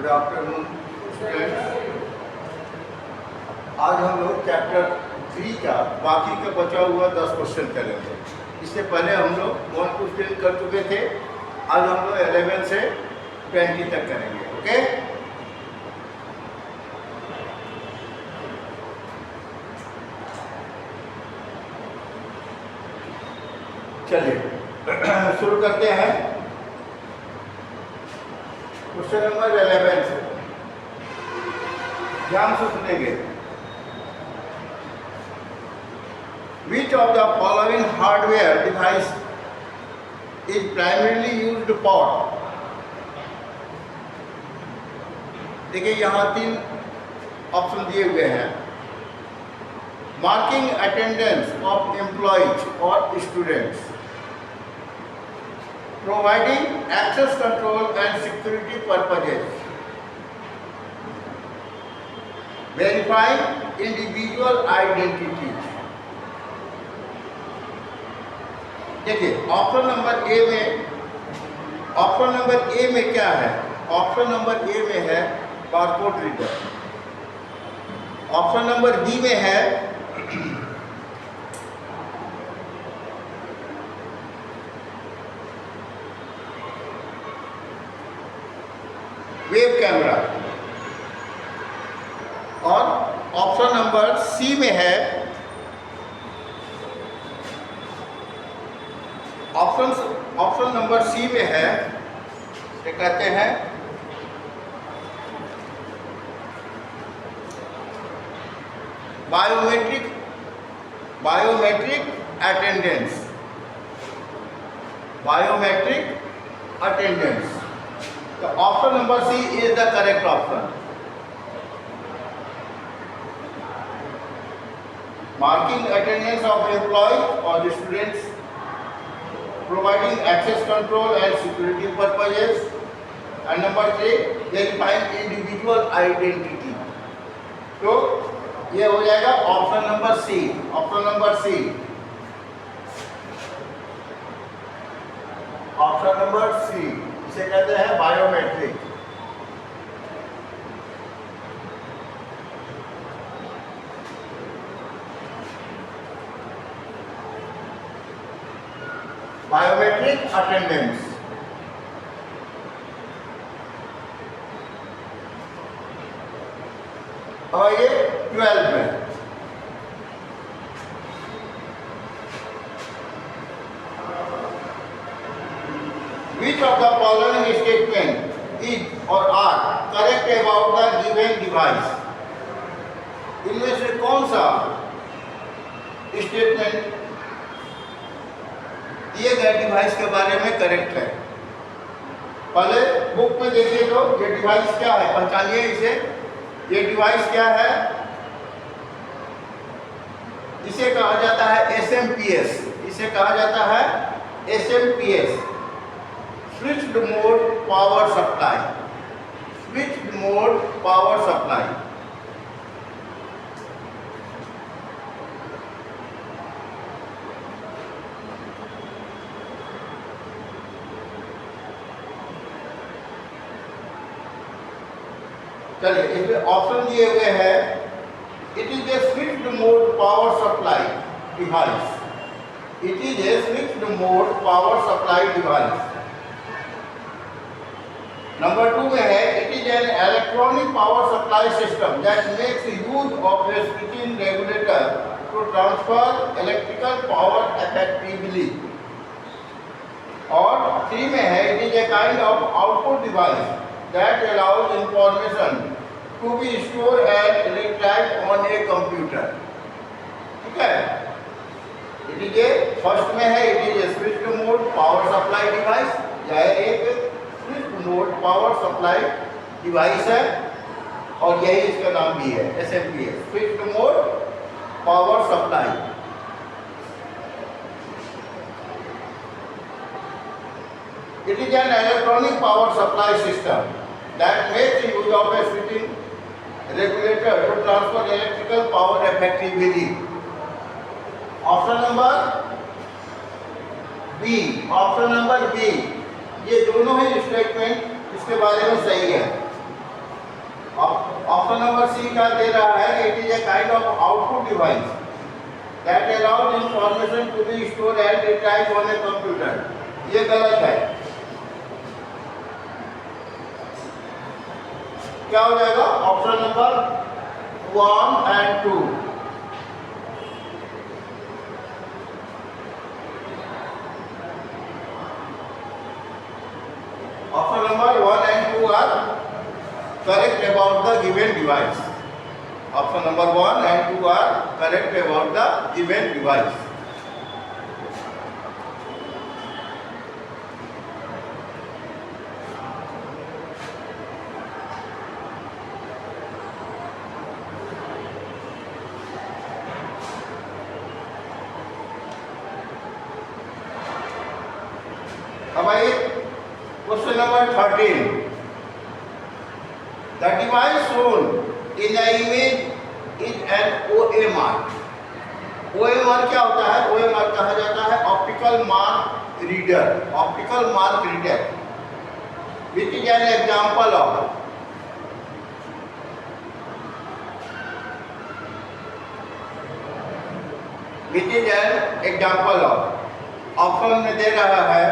Good afternoon students. आज हम लोग चैप्टर 3 का बाकी का बचा हुआ 10 क्वेश्चन करेंगे। इससे पहले हम लोग 1 to 10 कर चुके थे। आज हम लोग 11 से 20 तक करेंगे। ओके, चलिए शुरू करते हैं क्वेश्चन नंबर 11 से। ध्यान से सुनेंगे। Which of the following hardware device is primarily used for? देखिए यहाँ 3 ऑप्शन दिए हुए हैं। मार्किंग अटेंडेंस ऑफ एम्प्लॉइज और students, providing access control and security purposes, verifying individual identities. देखिए ऑप्शन नंबर ए में क्या है? ऑप्शन नंबर ए में है barcode reader. Option number B में है वेब कैमरा और ऑप्शन नंबर सी में है ऑप्शन नंबर सी में है ये कहते हैं बायोमेट्रिक अटेंडेंस। तो option number C is the correct option. Marking attendance of employee और students, providing access control and security purposes, and number 3 verifying individual identity। तो ये हो जाएगा option number C. Option number C इसे कहते हैं biometric. Biometric attendance. और ये 12 में Which of the following statement is or are correct about the given device? इनमें से कौन सा स्टेटमेंट दिए गए डिवाइस के बारे में करेक्ट है? पहले बुक में देखिए तो ये डिवाइस क्या है, पहचानिए इसे। ये डिवाइस क्या है? इसे कहा जाता है SMPS। इसे कहा जाता है SMPS, switched mode power supply. Switched mode power supply. चलिए इसमें ऑप्शन दिए हुए हैं। It is a switched mode power supply device. It is a switched mode power supply device. Number 2 में है it is an electronic power supply system that makes use of a switching regulator to transfer electrical power effectively. और 3 में है it is a kind of output device that allows information to be stored and retrieved on a computer। ठीक है, it is A first में है it is a switched mode power supply device, यह एक switched mode power supply device है और यही इसका नाम भी है SMPS, switched mode power supply. It is an electronic power supply system that makes use of a switching regulator to transfer electrical power effectively। Option number B, option number B, ये दोनों ही statement इसके बारे में सही है। Option number सी का दे रहा है कि it is a kind of output device that allows information to be store and retrieve on a computer. ये गलत है। क्या हो जाएगा? Option number 1 and 2। Option number 1 and 2 are correct about the given device. Option number 1 and 2 are correct about the given device. अब आइए question number 13। The device shown in the image is an OMR. OMR क्या होता है? OMR कहा जाता है optical mark reader, optical mark reader, which is an example of option में दे रहा है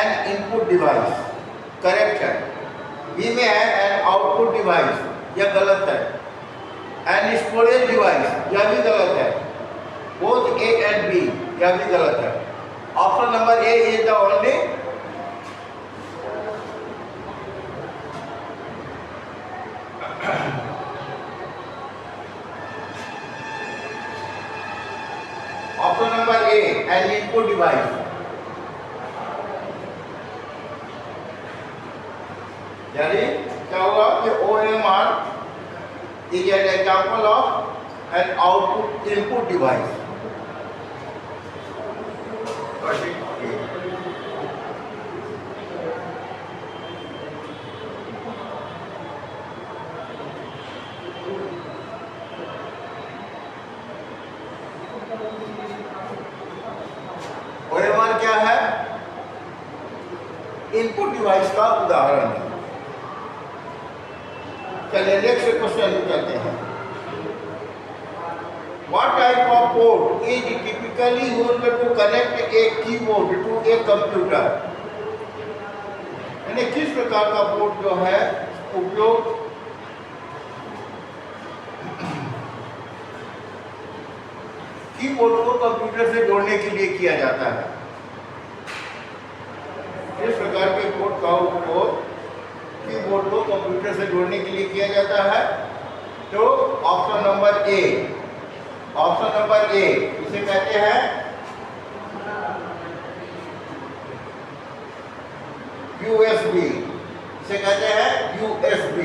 एन इनपुट डिवाइस, करेक्ट है। बी में है एन आउटपुट डिवाइस, यह गलत है। एन स्टोरेज डिवाइस, यह भी गलत है। बोथ ए एंड बी, यह भी गलत है। Option number A is the only option number A N input device. यानी क्या होगा कि OMR is an example of an output input device. OMR क्या है? इनपुट डिवाइस का उदाहरण है। चलिए नेक्स्ट क्वेश्चन करते हैं। What type of port is typically used to connect a keyboard to a computer? यानी किस प्रकार का पोर्ट जो है उपयोग कीबोर्ड को कंप्यूटर से जोड़ने के लिए किया जाता है? किस प्रकार के पोर्ट का उपयोग कीबोर्ड को कंप्यूटर से जोड़ने के लिए किया जाता है? तो ऑप्शन नंबर ए, ऑप्शन नंबर ए इसे कहते हैं USB, इसे कहते हैं USB।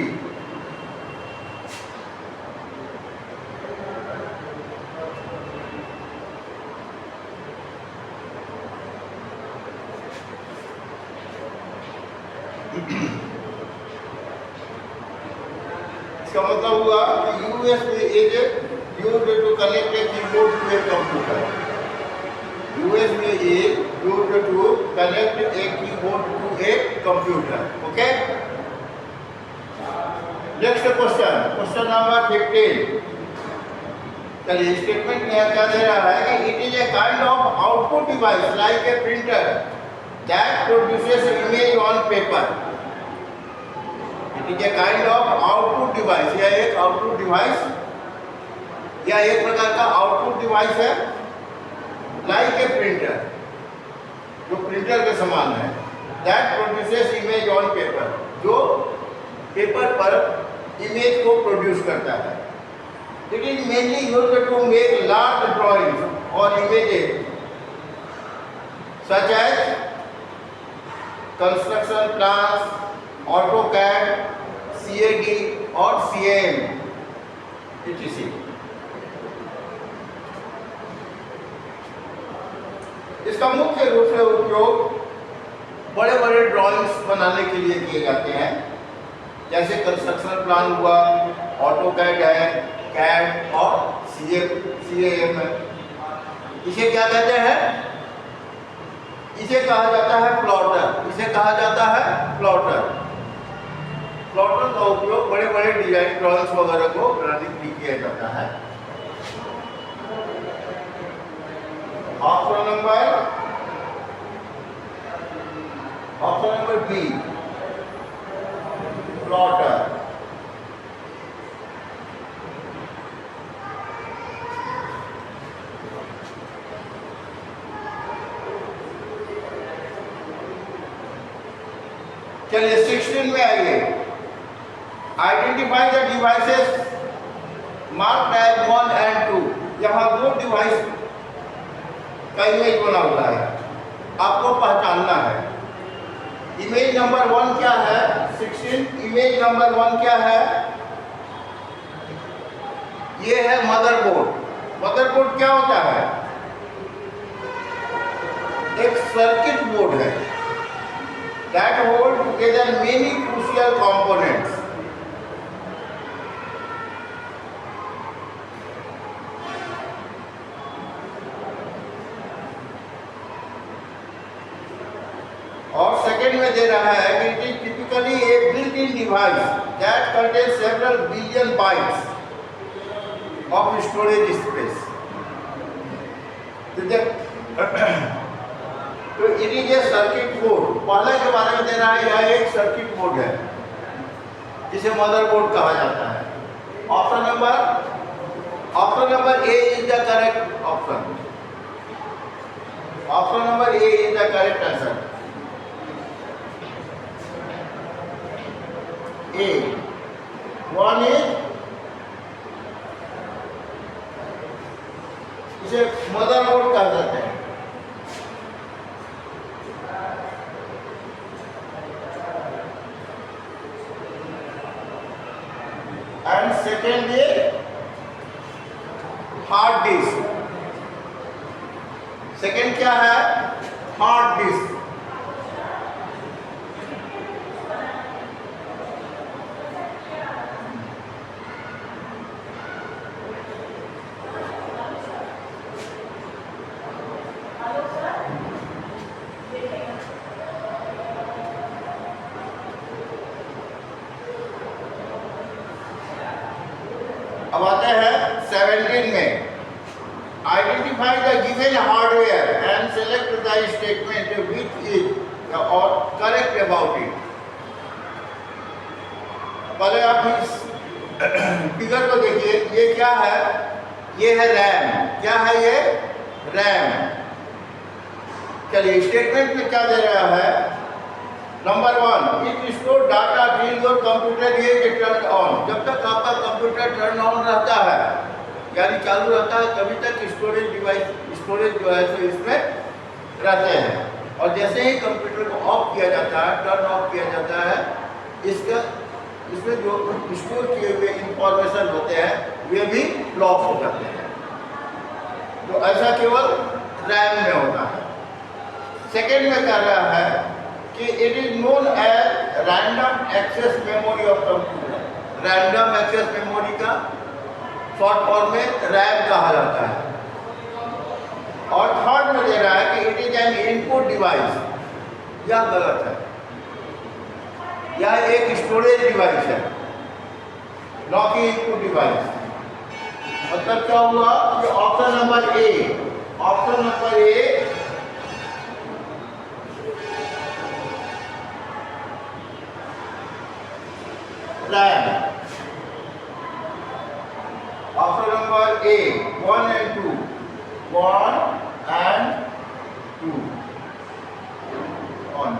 इसका मतलब हुआ कि USB is used to connect a keyboard to a computer. USB is used to connect a keyboard to a computer. Okay? Next question, question number 15. चलिए स्टेटमेंट में क्या दे रहा है कि it is a kind of output device like a printer that produces image on paper. It is a kind of output device. यह एक output device या एक प्रकार का आउटपुट डिवाइस है लाइक ए प्रिंटर, जो प्रिंटर के समान है। That produces image on paper, जो पेपर पर इमेज को प्रोड्यूस करता है। It is mainly used to make large drawings और images such as construction plans, AutoCAD, CAD और CAM etc. इसका मुख्य रूप से उपयोग बड़े बड़े ड्राइंग्स बनाने के लिए किए जाते हैं, जैसे कंस्ट्रक्शन प्लान हुआ, AutoCAD है, CAD और CAM है। इसे क्या कहते हैं? इसे कहा जाता है प्लॉटर, इसे कहा जाता है प्लॉटर। प्लॉटर का उपयोग बड़े बड़े डिजाइन ड्रॉइंग्स वगैरह को बनाने के लिए किया जाता है। Option number B, plotter. चलिए 16 में आइए। Identify the devices marked as 1 and 2। यहाँ दो डिवाइस का इमेज बना हुआ है, आपको पहचानना है। इमेज नंबर 1 क्या है? 16 इमेज नंबर 1 क्या है? ये है मदरबोर्ड। मदरबोर्ड क्या होता है? एक सर्किट बोर्ड है that hold together many crucial components. और सेकेंड में दे रहा है कि it is typically a built-in device that contains several billion bytes of storage space. तो it is A circuit board. पहले के बारे में दे रहा है, यह एक सर्किट बोर्ड है जिसे मदरबोर्ड कहा जाता है। Option number A is the correct option. Option number A is the correct answer. A one is, इसे मदरबोर्ड कहा जाता है। And second is hard disk. Second क्या है? Hard disk. अब आते हैं 17 में। Identify the given hardware and select the statement which is और करेक्ट अबाउट इट। पहले आप इस फिगर को देखिए, ये क्या है? ये है रैम। क्या है ये? रैम। चलिए स्टेटमेंट में क्या दे रहा है? Number 1, it store data till your computer is turn on. जब तक आपका कंप्यूटर टर्न ऑन रहता है, यानी चालू रहता है, तभी तक स्टोरेज जो है तो इसमें रहते हैं। और जैसे ही कंप्यूटर को ऑफ किया जाता है, टर्न ऑफ किया जाता है, इसमें जो स्टोर किए हुए इंफॉर्मेशन होते हैं वे भी लॉक हो जाते हैं। तो ऐसा केवल रैम में होता है। सेकेंड में कर रहा है कि it is known as random access memory of computer. Random access memory का शॉर्ट फॉर्म में रैम कहा जाता है। और थर्ड में दे रहा है कि it is N input device. यह गलत है, यह एक स्टोरेज डिवाइस है, न कि इनपुट डिवाइस। मतलब क्या हुआ कि option number A RAM. Option number A 1 and 2 on.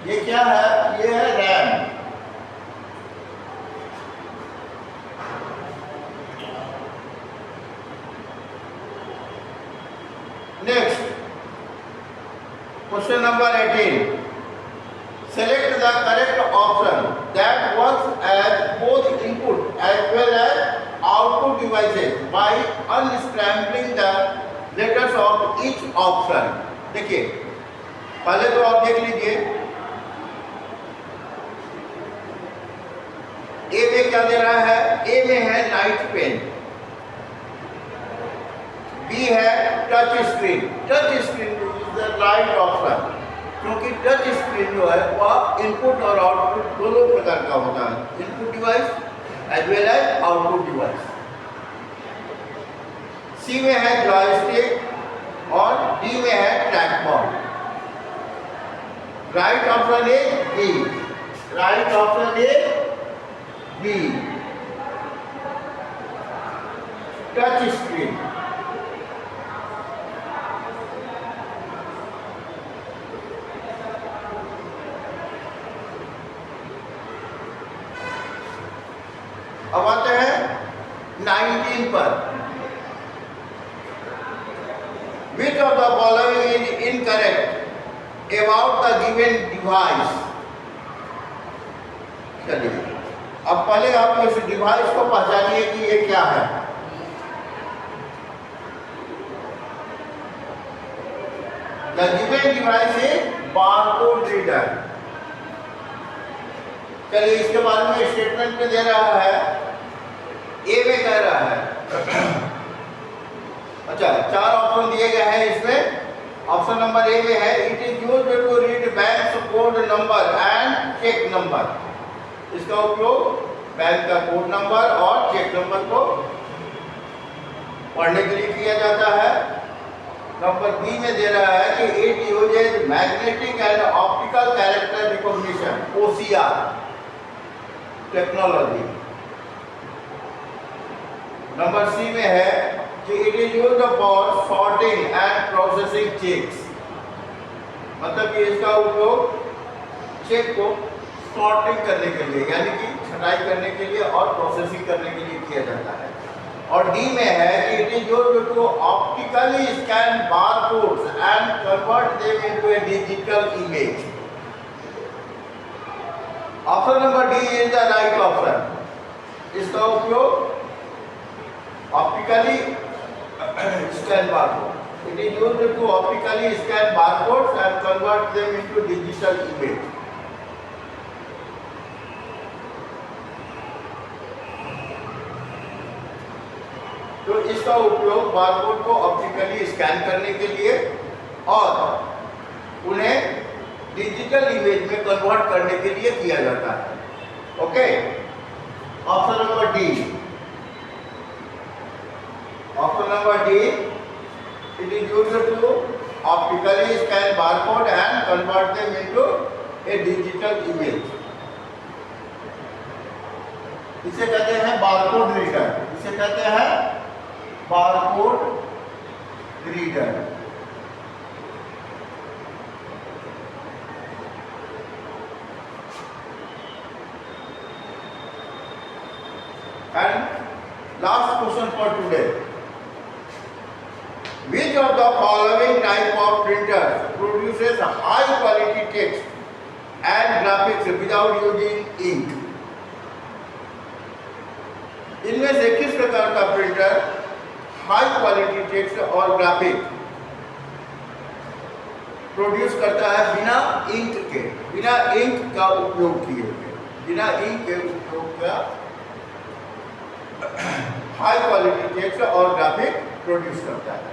ये क्या है? ये है RAM. Next question number 18। Select the correct option that works as both input as well as output devices by unscrambling the letters of each option। देखिए पहले तो आप देख लीजिए, ए में क्या दे रहा है? ए में है लाइट पेन, बी है touch screen. Touch screen is the right option. क्योंकि टच स्क्रीन जो है वह इनपुट और आउटपुट दोनों प्रकार का होता है, input device as well as output device. C में है जॉयस्टिक और डी में है track ball. Right option is B, right option is B, touch screen. अब आते हैं 19 पर। Which of the following is incorrect about the given device? चलिए, अब पहले आप इस डिवाइस को पहचानिए कि ये क्या है। The given device is barcode reader। चलिए, इसके बारे में स्टेटमेंट में दे रहा है, ए में कह रहा है। अच्छा, 4 ऑप्शन दिए गए हैं इसमें। ऑप्शन नंबर ए में है it is used to read bank code number and cheque number. इसका उपयोग बैंक का कोड नंबर और चेक नंबर को पढ़ने के लिए किया जाता है। नंबर बी में दे रहा है कि it uses magnetic and optical character recognition OCR technology. Number C में है कि it is used for sorting and processing cheques, मतलब कि इसका उपयोग चेक को सॉर्टिंग करने के लिए यानी कि छटाई करने के लिए और प्रोसेसिंग करने के लिए किया जाता है। और डी में है कि it is used to optically scan barcodes and convert them into a digital image. Option number D is the right option. इसका उपयोग optically scan barcode, it is used to optically scan barcodes and convert them into digital image। तो इसका उपयोग barcode को optically scan करने के लिए और उन्हें डिजिटल इमेज में कन्वर्ट करने के लिए किया जाता है। Okay, option number D, option number D, it is used to optically scan barcode and convert them into a digital image। इसे कहते हैं बारकोड रीडर, इसे कहते हैं barcode reader. And last question for today, which of the following type of printers produces high quality text and graphics without using ink? इनमें से किस प्रकार का प्रिंटर हाई क्वालिटी टेक्स्ट और ग्राफिक प्रोड्यूस करता है बिना इंक के, बिना इंक का उपयोग किए हुए, बिना इंक के उपयोग का हाई क्वालिटी टेक्स्ट और ग्राफिक प्रोड्यूस करता है।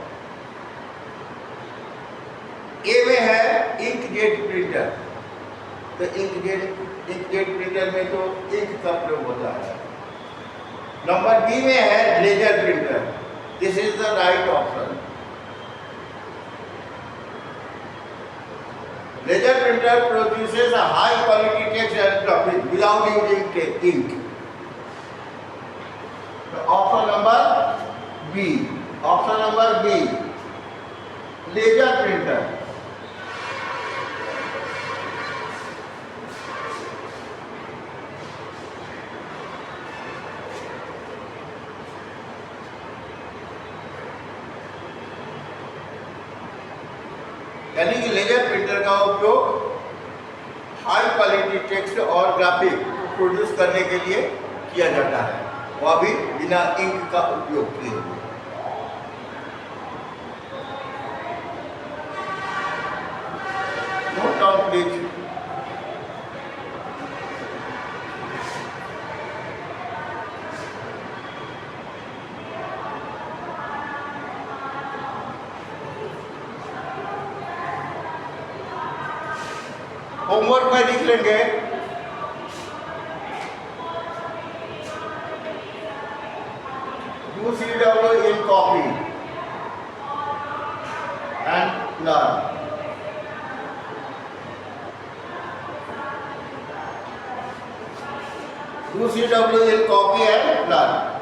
ए में है इंकजेट प्रिंटर, तो इंकजेट प्रिंटर में तो इंक का प्रयोग होता है। नंबर बी में है laser printer, this is the right option. Laser printer produces a high quality text and graphics without using ink। Option number B, option number B, laser printer. यानी कि लेजर प्रिंटर का उपयोग high quality text और graphic produce करने के लिए किया जाता है, वह भी बिना इंक का उपयोग किए हुए। Note down please. होमवर्क में लिख लेंगे। Do CW in copy and learn. Do CW in copy and learn.